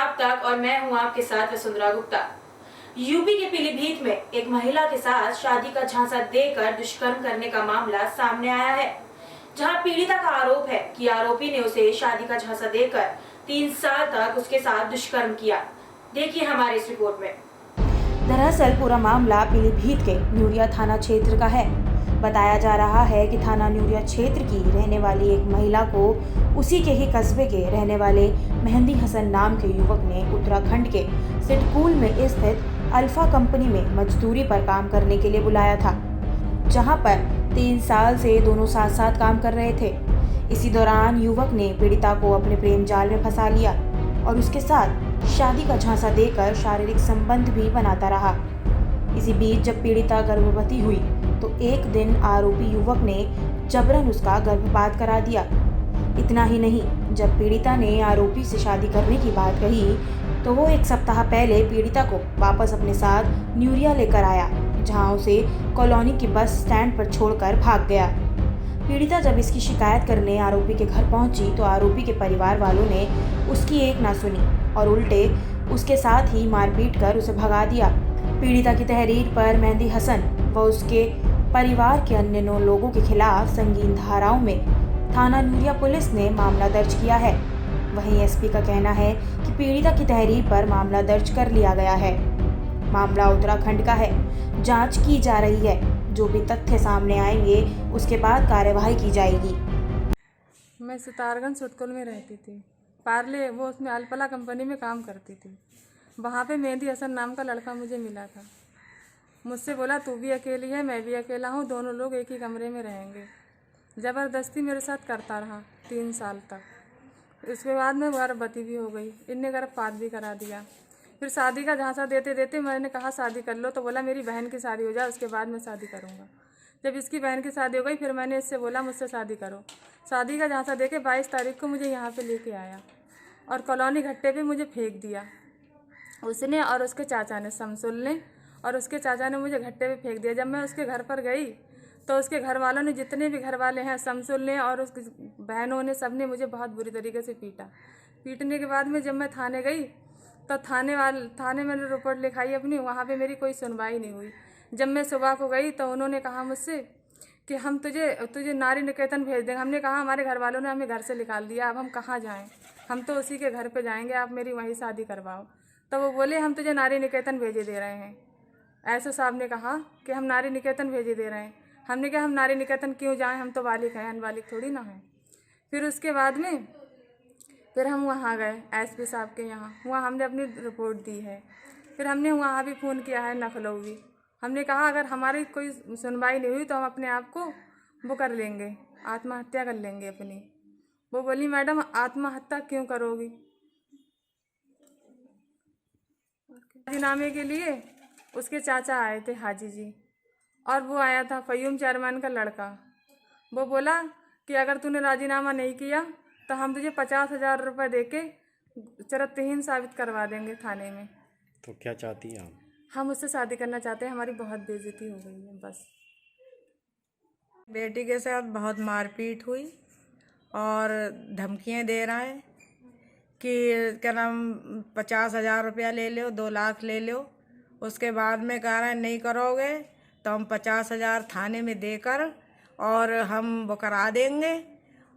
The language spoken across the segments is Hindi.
आप तक और मैं हूं आपके साथ वसुंधरा गुप्ता। यूपी के पीलीभीत में एक महिला के साथ शादी का झांसा देकर दुष्कर्म करने का मामला सामने आया है, जहां पीड़िता का आरोप है कि आरोपी ने उसे शादी का झांसा देकर 3 साल तक उसके साथ दुष्कर्म किया। देखिए हमारी इस रिपोर्ट में। दरअसल पूरा मामला पीलीभीत के न्यूरिया थाना क्षेत्र का है। बताया जा रहा है कि थाना न्यूरिया क्षेत्र की रहने वाली एक महिला को उसी के ही कस्बे के रहने वाले मेहंदी हसन नाम के युवक ने उत्तराखंड के सिडकुल में स्थित अल्फा कंपनी में मजदूरी पर काम करने के लिए बुलाया था, जहां पर 3 साल से दोनों साथ साथ काम कर रहे थे। इसी दौरान युवक ने पीड़िता को अपने प्रेम जाल में फंसा लिया और उसके साथ शादी का झांसा देकर शारीरिक संबंध भी बनाता रहा। इसी बीच जब पीड़िता गर्भवती हुई तो एक दिन आरोपी युवक ने जबरन उसका गर्भपात करा दिया। इतना ही नहीं, जब पीड़िता ने आरोपी से शादी करने की बात कही तो वो 1 सप्ताह पहले पीड़िता को वापस अपने साथ न्यूरिया लेकर आया, जहां उसे कॉलोनी के बस स्टैंड पर छोड़कर भाग गया। पीड़िता जब इसकी शिकायत करने आरोपी के घर पहुंची तो आरोपी के परिवार वालों ने उसकी एक ना सुनी और उल्टे उसके साथ ही मारपीट कर उसे भगा दिया। पीड़िता की तहरीर पर मेहंदी हसन व उसके परिवार के अन्य 9 लोगों के खिलाफ संगीन धाराओं में थाना न्यूरिया पुलिस ने मामला दर्ज किया है। वहीं एसपी का कहना है कि पीड़िता की तहरीर पर मामला दर्ज कर लिया गया है। मामला उत्तराखंड का है, जांच की जा रही है। जो भी तथ्य सामने आएंगे उसके बाद कार्यवाही की जाएगी। मैं सितारगंज सुटकुल में रहती थी। पार्ले वो उसमें अल्पला कंपनी में काम करती थी। वहाँ पे मेहंदी हसन नाम का लड़का मुझे मिला था। मुझसे बोला तू भी अकेली है, मैं भी अकेला हूँ, दोनों लोग एक ही कमरे में रहेंगे। ज़बरदस्ती मेरे साथ करता रहा 3 साल तक। उसके बाद मैं गर्भवती भी हो गई। इनने गर्भपात भी करा दिया। फिर शादी का झांसा देते देते मैंने कहा शादी कर लो, तो बोला मेरी बहन की शादी हो जाए उसके बाद मैं शादी करूँगा। जब इसकी बहन की शादी हो गई फिर मैंने इससे बोला मुझसे शादी करो। शादी का झांसा देके 22 तारीख को मुझे यहाँ पे लेके आया और कॉलोनी घट्टे पे मुझे फेंक दिया उसने और उसके चाचा ने, शमसुल ने और उसके चाचा ने मुझे घट्टे पे फेंक दिया। जब मैं उसके घर पर गई तो उसके घर वालों ने, जितने भी घर वाले हैं, शमसुल ने और उसकी बहनों ने, सब ने मुझे बहुत बुरी तरीके से पीटा। पीटने के बाद में जब मैं थाने गई तो थाने मैंने रिपोर्ट लिखाई अपनी, वहाँ पे मेरी कोई सुनवाई नहीं हुई। जब मैं सुबह को गई तो उन्होंने कहा मुझसे कि हम तुझे नारी निकेतन भेज देंगे। हमने कहा हमारे घर वालों ने हमें घर से निकाल दिया, अब हम कहाँ जाएं, हम तो उसी के घर पे जाएंगे, आप मेरी वहीं शादी करवाओ। तो वो बोले हम तुझे नारी निकेतन भेजे दे रहे हैं। ऐसे साहब ने कहा कि हम नारी निकेतन भेजे दे रहे हैं। हमने कहा हम नारी निकेतन क्यों जाएं, हम तो बालिक हैं, अनबालिक थोड़ी ना हैं। फिर उसके बाद में फिर हम वहाँ गए एसपी साहब के यहाँ, वहाँ हमने अपनी रिपोर्ट दी है। फिर हमने वहाँ भी फ़ोन किया है नखलऊ भी। हमने कहा अगर हमारी कोई सुनवाई नहीं हुई तो हम अपने आप को वो कर लेंगे, आत्महत्या कर लेंगे अपनी। वो बोली मैडम आत्महत्या क्यों करोगी? राजीनामे के लिए उसके चाचा आए थे हाजी जी, और वो आया था फयूम चेयरमैन का लड़का। वो बोला कि अगर तूने राजीनामा नहीं किया तो हम तुझे 50,000 रुपये दे के चरित्रहीन साबित करवा देंगे थाने में। तो क्या चाहती हैं आप? हम उससे शादी करना चाहते हैं, हमारी बहुत बेइज्जती हो गई है बस। बेटी के साथ बहुत मारपीट हुई और धमकियां दे रहा है कि क्या नाम 50,000 रुपया ले लो, 2 लाख ले लो। उसके बाद में कह रहा है नहीं करोगे तो हम 50,000 थाने में देकर और हम वो करा देंगे।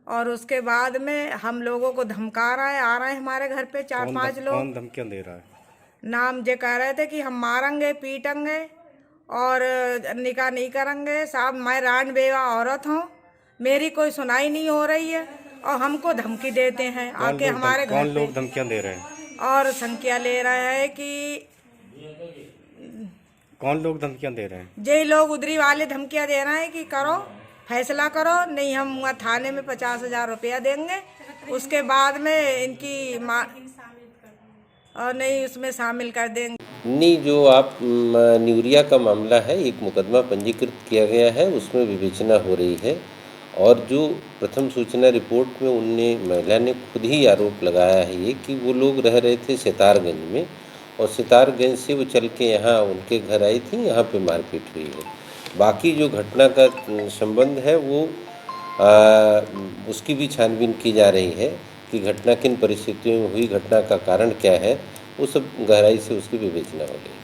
और उसके बाद में हम लोगों को धमका रहा है, आ रहे हैं हमारे घर पे 4-5 लोग। कौन धमकियां दे रहा है? नाम जे कह रहे थे कि हम मारेंगे, पीटेंगे और निकाह नहीं करेंगे। साहब मैं रान बेवा औरत हूँ, मेरी कोई सुनाई नहीं हो रही है और हमको धमकी देते हैं आके हमारे घर पे। कौन लोग धमकियां दे रहे हैं? और संख्या ले रहे हैं कि कौन लोग धमकियां दे रहे हैं? जे लोग उधरी वाले धमकियां दे रहे हैं कि करो, फैसला करो, नहीं हम वहाँ थाने में 50,000 रुपया देंगे, उसके बाद में इनकी माँ और नहीं उसमें शामिल कर देंगे। नहीं, जो आप न्यूरिया का मामला है, एक मुकदमा पंजीकृत किया गया है, उसमें विवेचना हो रही है। और जो प्रथम सूचना रिपोर्ट में उनने, महिला ने खुद ही आरोप लगाया है ये कि वो लोग रह रहे थे सितारगंज में और सितारगंज से वो चल के यहाँ उनके घर आई थी, यहाँ पे मारपीट हुई है। बाकी जो घटना का संबंध है वो उसकी भी छानबीन की जा रही है कि घटना किन परिस्थितियों में हुई, घटना का कारण क्या है, वो सब गहराई से उसकी विवेचना हो रही है।